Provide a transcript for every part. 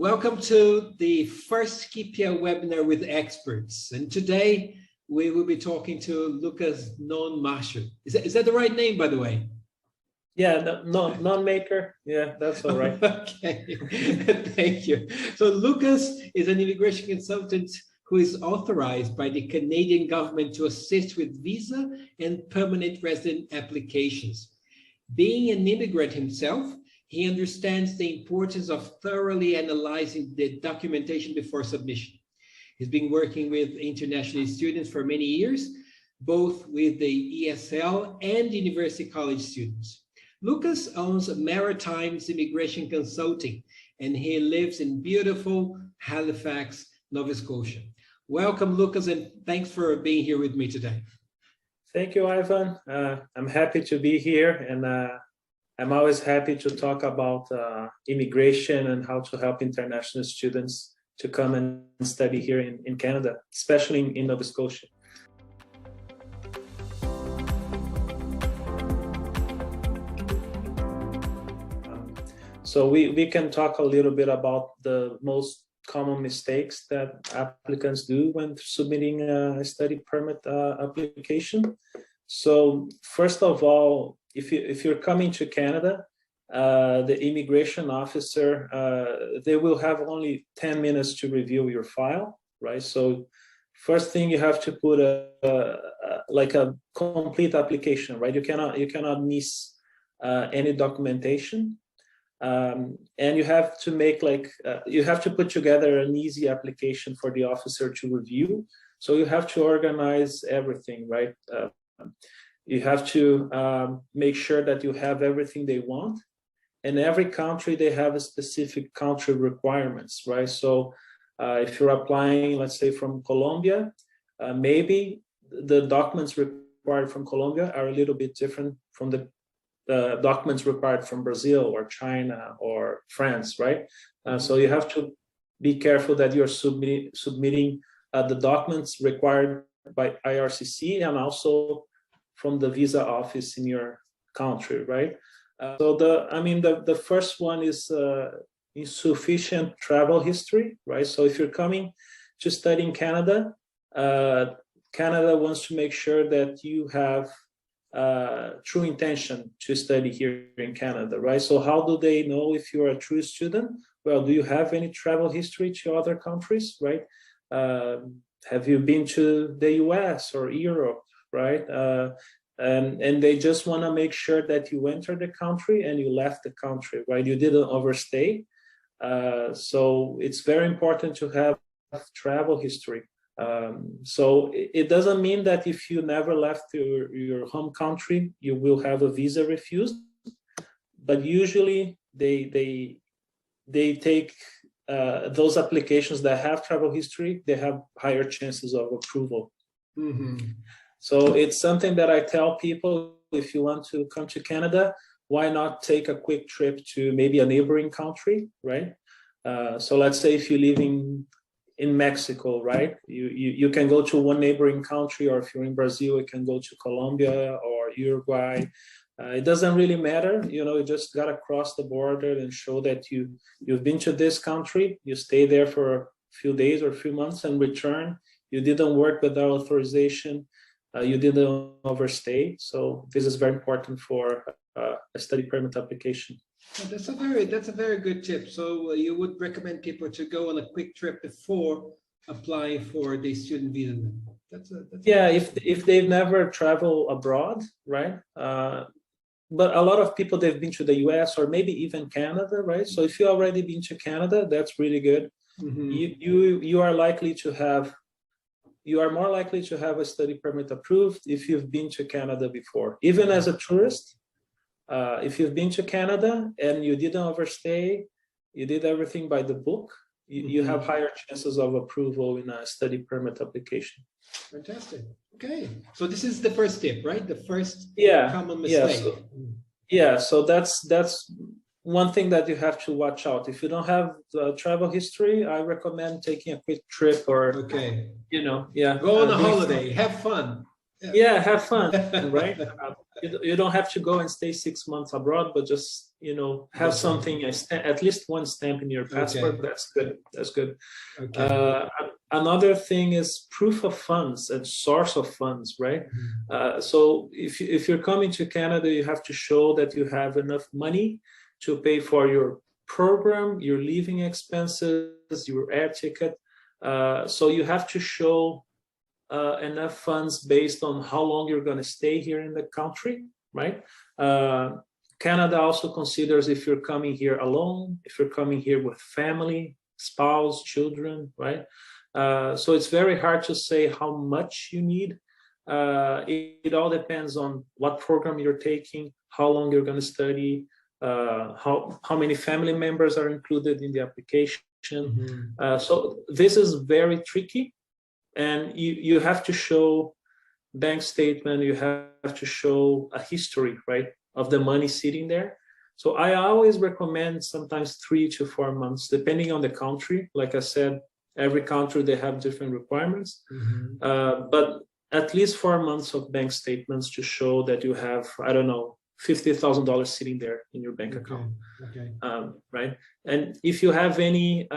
Welcome to the first Scipia webinar with experts. And today we will be talking to Lucas Non-Macher. Is that the right name, by the way? Yeah, non-maker. Yeah, that's all right. Okay, thank you. So Lucas is an immigration consultant who is authorized by the Canadian government to assist with visa and permanent resident applications. Being an immigrant himself, he understands the importance of thoroughly analyzing the documentation before submission. He's been working with international students for many years, both with the ESL and university college students. Lucas owns Maritime's Immigration Consulting, and he lives in beautiful Halifax, Nova Scotia. Welcome, Lucas, and thanks for being here with me today. Thank you, Ivan. I'm happy to be here, and I'm always happy to talk about immigration and how to help international students to come and study here in Canada, especially in Nova Scotia. So we can talk a little bit about the most common mistakes that applicants do when submitting a study permit application. So first of all, if you're coming to Canada, the immigration officer, they will have only 10 minutes to review your file, right? So first thing, you have to put like a complete application, right? You cannot miss any documentation. And you have to make you have to put together an easy application for the officer to review. So you have to organize everything, right? You have to make sure that you have everything they want. And every country, they have a specific country requirements, right? So if you're applying, let's say from Colombia, maybe the documents required from Colombia are a little bit different from the documents required from Brazil or China or France, right? So you have to be careful that you're submitting the documents required by IRCC and also from the visa office in your country, right? So the first one is insufficient travel history, right? So if you're coming to study in Canada, Canada wants to make sure that you have true intention to study here in Canada, right? So how do they know if you're a true student? Well, do you have any travel history to other countries, right? Have you been to the US or Europe, right? And they just want to make sure that you entered the country and you left the country, right? You didn't overstay. So it's very important to have travel history. So it doesn't mean that if you never left your home country, you will have a visa refused, but usually they take those applications that have travel history, they have higher chances of approval. Mm-hmm. So it's something that I tell people, if you want to come to Canada, why not take a quick trip to maybe a neighboring country, right? So let's say if you live in Mexico, right? You can go to one neighboring country, or if you're in Brazil, you can go to Colombia or Uruguay. It doesn't really matter, you just gotta cross the border and show that you've been to this country, you stay there for a few days or a few months and return. You didn't work without authorization. You didn't overstay. So this is very important for a study permit application. That's a very good tip. So you would recommend people to go on a quick trip before applying for the student visa. Yeah, if they've never traveled abroad, right? But a lot of people, they've been to the US or maybe even Canada, right? So if you already been to Canada, that's really good. Mm-hmm. You are likely to have. You are more likely to have a study permit approved if you've been to Canada before. Even as a tourist, if you've been to Canada and you didn't overstay, you did everything by the book, you have higher chances of approval in a study permit application. Fantastic. Okay. So this is the first tip, right? The first common mistake. So that's one thing that you have to watch out. If you don't have the travel history, I recommend taking a quick trip or, go on a holiday, have fun. Yeah, have fun, right? You don't have to go and stay 6 months abroad, but just you know, have something, at least one stamp in your passport. Okay. That's good. That's good. Okay. Another thing is proof of funds and source of funds, right? So if you're coming to Canada, you have to show that you have enough money to pay for your program, your living expenses, your air ticket. So you have to show enough funds based on how long you're going to stay here in the country, right? Canada also considers if you're coming here alone, if you're coming here with family, spouse, children, right? So it's very hard to say how much you need. It all depends on what program you're taking, how long you're going to study, how many family members are included in the application. So this is very tricky, and you have to show bank statement, you have to show a history, right, of the money sitting there. So I always recommend sometimes 3 to 4 months, depending on the country. Like I said, every country, they have different requirements. But at least 4 months of bank statements to show that you have, I don't know, $50,000 sitting there in your bank account. Right? And if you have any,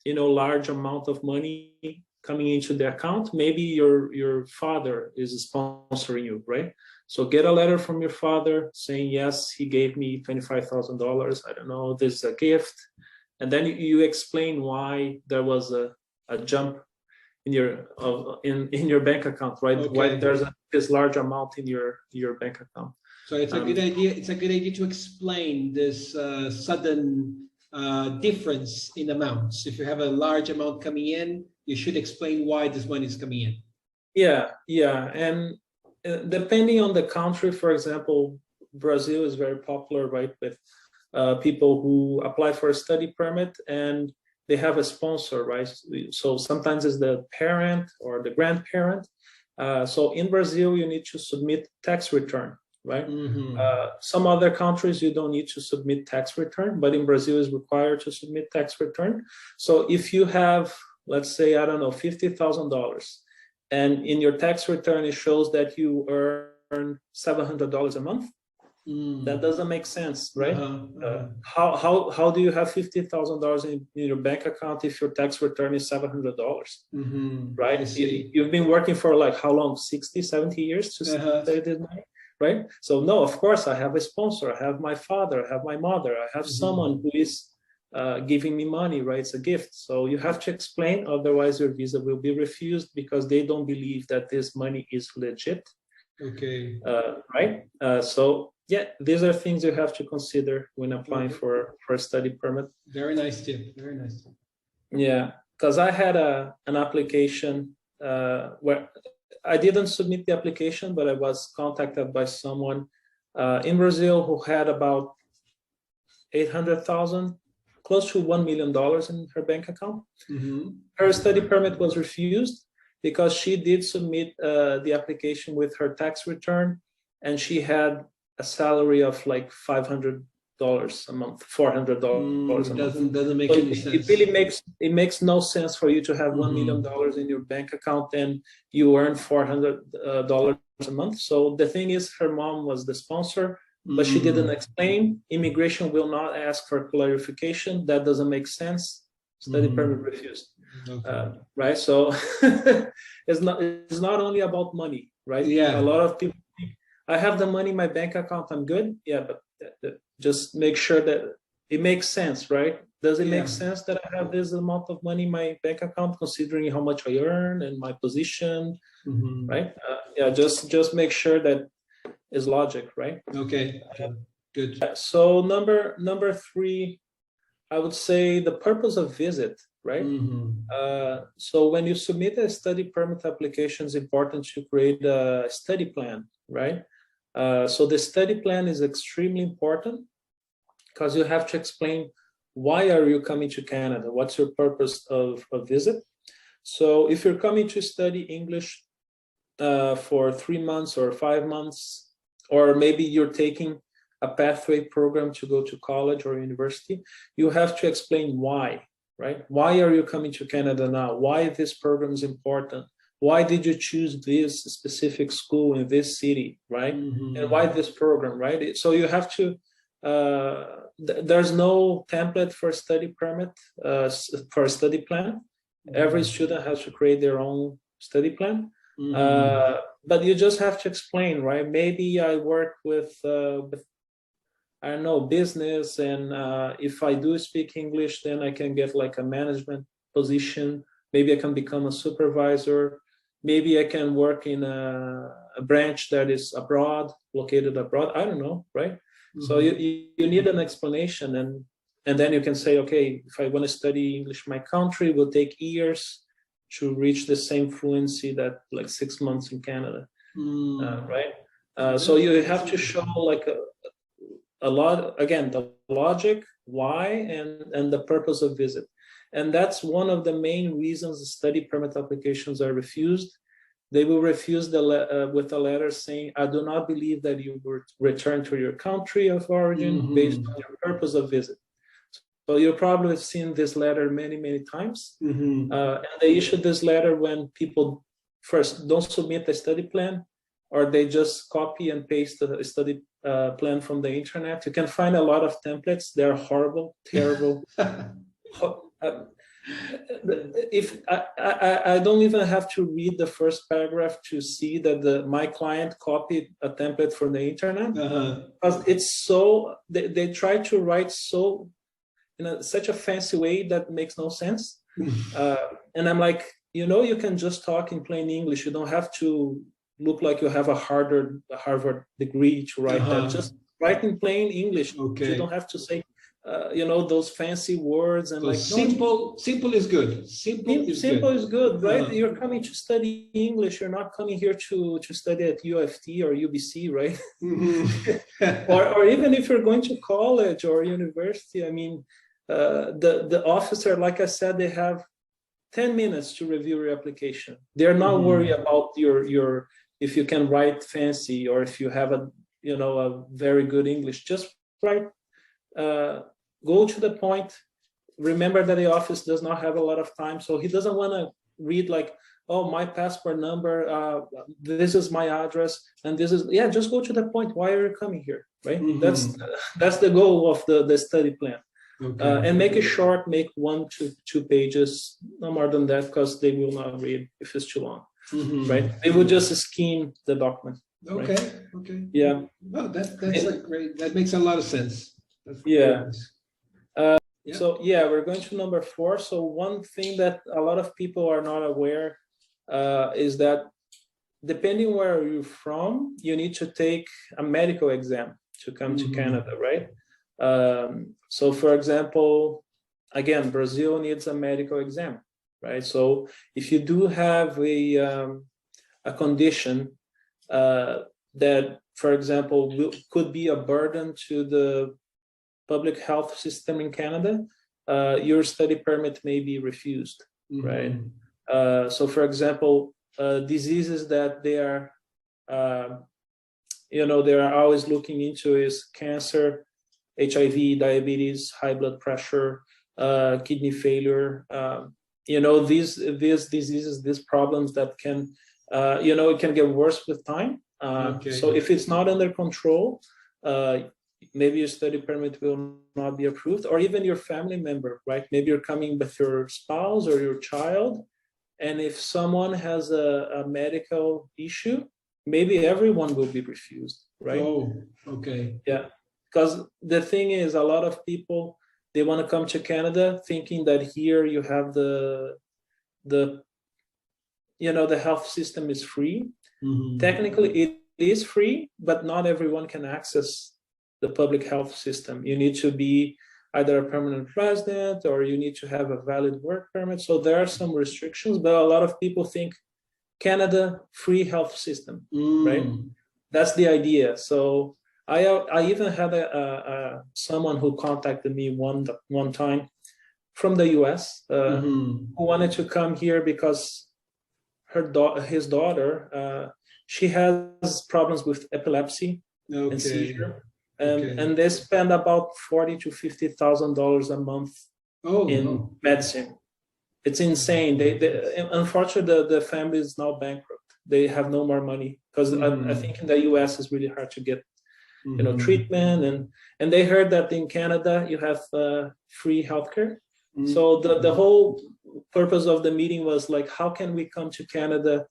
you know, large amount of money coming into the account, maybe your father is sponsoring you, right? So get a letter from your father saying, yes, he gave me $25,000. I don't know, this is a gift. And then you explain why there was a jump in your bank account, right? Why there's this large amount in your bank account. So it's a good idea. It's a good idea to explain this sudden difference in amounts. If you have a large amount coming in, you should explain why this money is coming in. Yeah, and depending on the country, for example, Brazil is very popular, right, with people who apply for a study permit and they have a sponsor, right? So sometimes it's the parent or the grandparent. So in Brazil, you need to submit tax return, right? Some other countries, you don't need to submit tax return, but in Brazil is required to submit tax return. So if you have, let's say, I don't know, $50,000, and in your tax return, it shows that you earn $700 a month, that doesn't make sense, right? How do you have $50,000 in your bank account if your tax return is $700, right? You've been working for like how long, 60, 70 years to save this money, right? So no, of course, I have a sponsor, I have my father, I have my mother, I have someone who is giving me money, right? It's a gift. So you have to explain, otherwise your visa will be refused because they don't believe that this money is legit. Right? So yeah, these are things you have to consider when applying for a study permit. Very nice tip. Very nice. Yeah, because I had an application where I didn't submit the application, but I was contacted by someone in Brazil who had about 800,000, close to $1 million in her bank account. Her study permit was refused because she did submit the application with her tax return, and she had a salary of like $500 a month, $400 a month. Doesn't make any sense. It makes no sense for you to have $1 million in your bank account and you earn $400 a month. So the thing is, her mom was the sponsor, but she didn't explain. Immigration will not ask for clarification. That doesn't make sense. Study permit refused. Right? So it's not only about money, right? Yeah. A lot of people think, I have the money in my bank account, I'm good. Yeah, but just make sure that it makes sense, right? Does it make sense that I have this amount of money in my bank account, considering how much I earn and my position, right? Yeah, just make sure that is logic, right? Okay, good. So number 3, I would say the purpose of visit, right? So when you submit a study permit application, it's important to create a study plan, right? So the study plan is extremely important because you have to explain why are you coming to Canada? What's your purpose of a visit? So if you're coming to study English for 3 months or 5 months, or maybe you're taking a pathway program to go to college or university, you have to explain why, right? Why are you coming to Canada now? Why this program is important? Why did you choose this specific school in this city, right? And why this program, right? So you have to there's no template for study permit, for a study plan. Every student has to create their own study plan. But you just have to explain, right? Maybe I work with I don't know, business, and if I do speak English, then I can get like a management position. Maybe I can become a supervisor. Maybe I can work in a branch that is abroad, located abroad. I don't know, right? So you need an explanation, and then you can say, okay, if I want to study English in my country, it will take years to reach the same fluency that like 6 months in Canada, right? So you have to show like a lot, again, the logic, why, and the purpose of visit. And that's one of the main reasons the study permit applications are refused. They will refuse with a letter saying, I do not believe that you will return to your country of origin based on your purpose of visit. So you probably have seen this letter many, many times. And they issued this letter when people first don't submit a study plan, or they just copy and paste the study plan from the internet. You can find a lot of templates. They're horrible, terrible. If I don't even have to read the first paragraph to see that my client copied a template from the internet, because it's so they try to write so in such a fancy way that makes no sense. And I'm like, you can just talk in plain English. You don't have to look like you have a Harvard degree to write that. Just write in plain English. You don't have to say those fancy words and so simple is good. Simple is good, right? You're coming to study English. You're not coming here to study at UFT or UBC, right? or even if you're going to college or university, I mean, the officer, like I said, they have 10 minutes to review your application. They're not worried about your if you can write fancy or if you have a very good English. Just write. Go to the point. Remember that the office does not have a lot of time, so he doesn't want to read like, oh, my passport number, this is my address, and this is, just go to the point. Why are you coming here, right? That's the goal of the study plan. And make it short, make 1 to 2 pages, no more than that, because they will not read if it's too long, right? They will just skim the document. Okay. Yeah. Well, that's great. That makes a lot of sense. So we're going to number 4. So one thing that a lot of people are not aware is that depending where you're from, you need to take a medical exam to come to Canada, right? So for example, again, Brazil needs a medical exam, right? So if you do have a condition that, for example, could be a burden to the public health system in Canada, your study permit may be refused, right? So for example, diseases that they are always looking into is cancer, HIV, diabetes, high blood pressure, kidney failure, these diseases, these problems that can, it can get worse with time. So if it's not under control, maybe your study permit will not be approved, or even your family member, right? Maybe you're coming with your spouse or your child, and if someone has a medical issue, maybe everyone will be refused, right? Oh, okay. Yeah, because the thing is, a lot of people, they want to come to Canada thinking that here you have the health system is free. Technically, it is free, but not everyone can access the public health system. You need to be either a permanent resident or you need to have a valid work permit. So there are some restrictions, but a lot of people think Canada, free health system, right? That's the idea. So I even had someone who contacted me one time from the US who wanted to come here because his daughter, she has problems with epilepsy and seizure. And they spend about $40,000 to $50,000 a month in medicine. It's insane. They unfortunately the family is now bankrupt. They have no more money because I think in the US it's really hard to get treatment, and they heard that in Canada you have free healthcare. So the whole purpose of the meeting was like, how can we come to Canada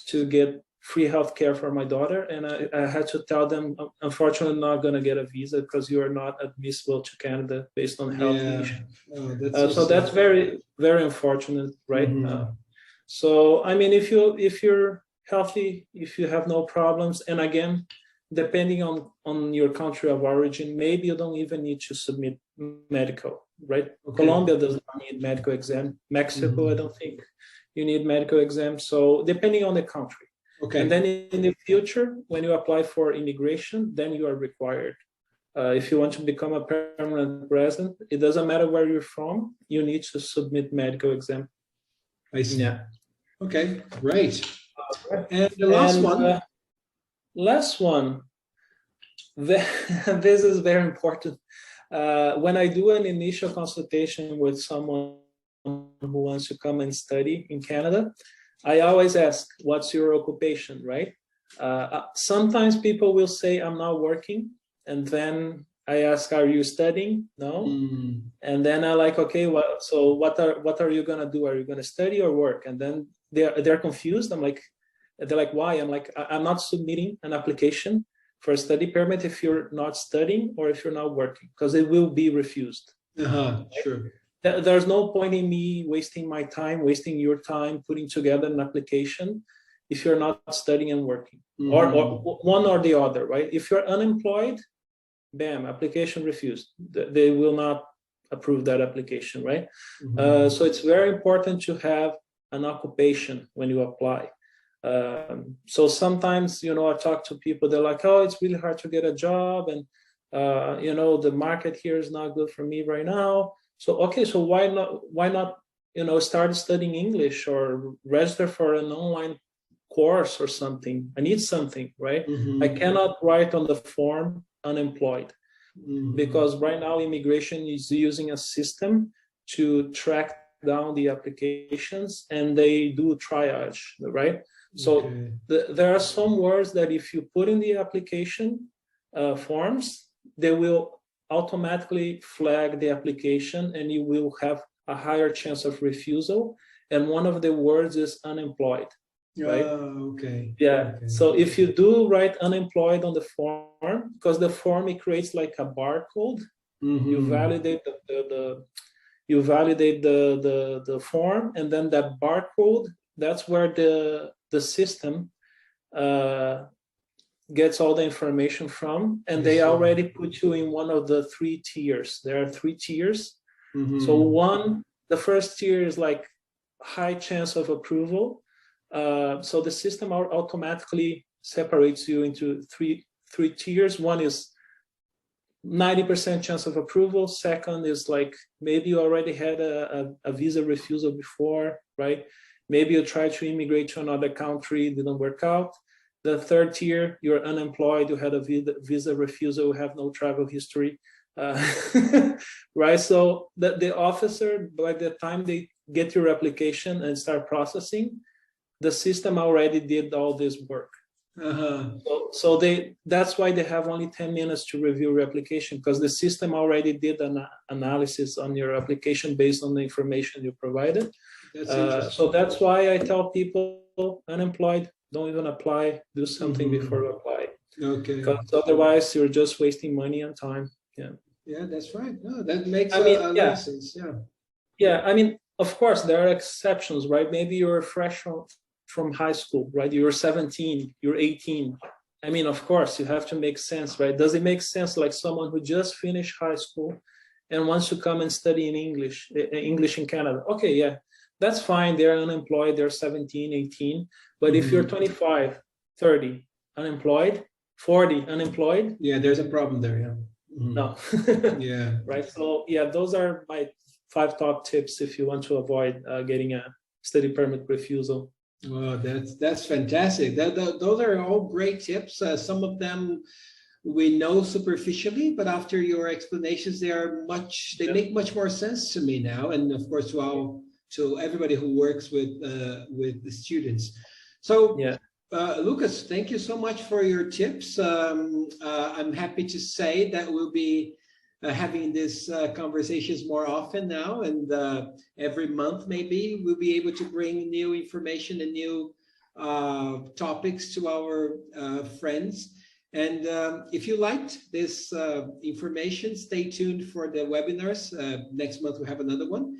to get free healthcare for my daughter? And I had to tell them, unfortunately, not going to get a visa because you are not admissible to Canada based on health issues. Oh, so that's very, very unfortunate, right? So I mean, if you're healthy, if you have no problems, and again, depending on your country of origin, maybe you don't even need to submit medical, right? Colombia does not need medical exam. Mexico, I don't think you need medical exam. So depending on the country. And then in the future, when you apply for immigration, then you are required. If you want to become a permanent resident, it doesn't matter where you're from, you need to submit medical exam. I see. Yeah. Okay, great. And the last one. Last one. This is very important. When I do an initial consultation with someone who wants to come and study in Canada, I always ask, what's your occupation, right? Sometimes people will say, I'm not working. And then I ask, are you studying? No. And then I like, okay, so what are you going to do? Are you going to study or work? And then they're confused. They're like, why? I'm like, I'm not submitting an application for a study permit if you're not studying or if you're not working, because it will be refused. Sure. There's no point in me wasting my time, wasting your time, putting together an application if you're not studying and working, or one or the other, right? If you're unemployed, bam, application refused. They will not approve that application, right? So it's very important to have an occupation when you apply. So sometimes, I talk to people, they're like, oh, it's really hard to get a job. And, the market here is not good for me right now. So, okay, so why not, start studying English or register for an online course or something? I need something, right? I cannot write on the form unemployed because right now immigration is using a system to track down the applications and they do triage, right? So there are some words that if you put in the application forms, they will automatically flag the application and you will have a higher chance of refusal. And one of the words is unemployed, right? So if you do write unemployed on the form, because the form, it creates like a barcode, you validate the form, and then that barcode, that's where the system gets all the information from, and they already put you in one of the 3 tiers. There are 3 tiers. So the first tier is like high chance of approval. So the system automatically separates you into three tiers. One is 90% chance of approval. Second is like maybe you already had a visa refusal before, right? Maybe you tried to immigrate to another country, didn't work out. The third tier, you're unemployed, you had a visa refusal, you have no travel history, right? So the officer, by the time they get your application and start processing, the system already did all this work. So that's why they have only 10 minutes to review your application, because the system already did an analysis on your application based on the information you provided. So that's why I tell people, unemployed, don't even apply, do something before you apply. Because otherwise you're just wasting money and time. Yeah, that's right. No, that makes a lot of sense. I mean, of course there are exceptions, right? Maybe you're fresh from high school, right? You're 17, you're 18. I mean, of course you have to make sense, right? Does it make sense like someone who just finished high school and wants to come and study in English in Canada? Okay, yeah, that's fine. They're unemployed, they're 17, 18. But if you're 25, 30, unemployed, 40, unemployed. Yeah, there's a problem there, No. Right, so yeah, those are my 5 top tips if you want to avoid getting a study permit refusal. Well, that's fantastic. Those are all great tips. Some of them we know superficially, but after your explanations, they make much more sense to me now, and of course to everybody who works with the students. So Lucas, thank you so much for your tips. I'm happy to say that we'll be having these conversations more often now, and every month maybe we'll be able to bring new information and new topics to our friends. And if you liked this information, stay tuned for the webinars. Next month we'll have another one.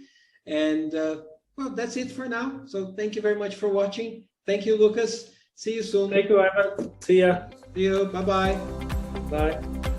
And well, that's it for now. So thank you very much for watching. Thank you, Lucas. See you soon. Thank you, Ivan. See ya. See you. Bye-bye. Bye.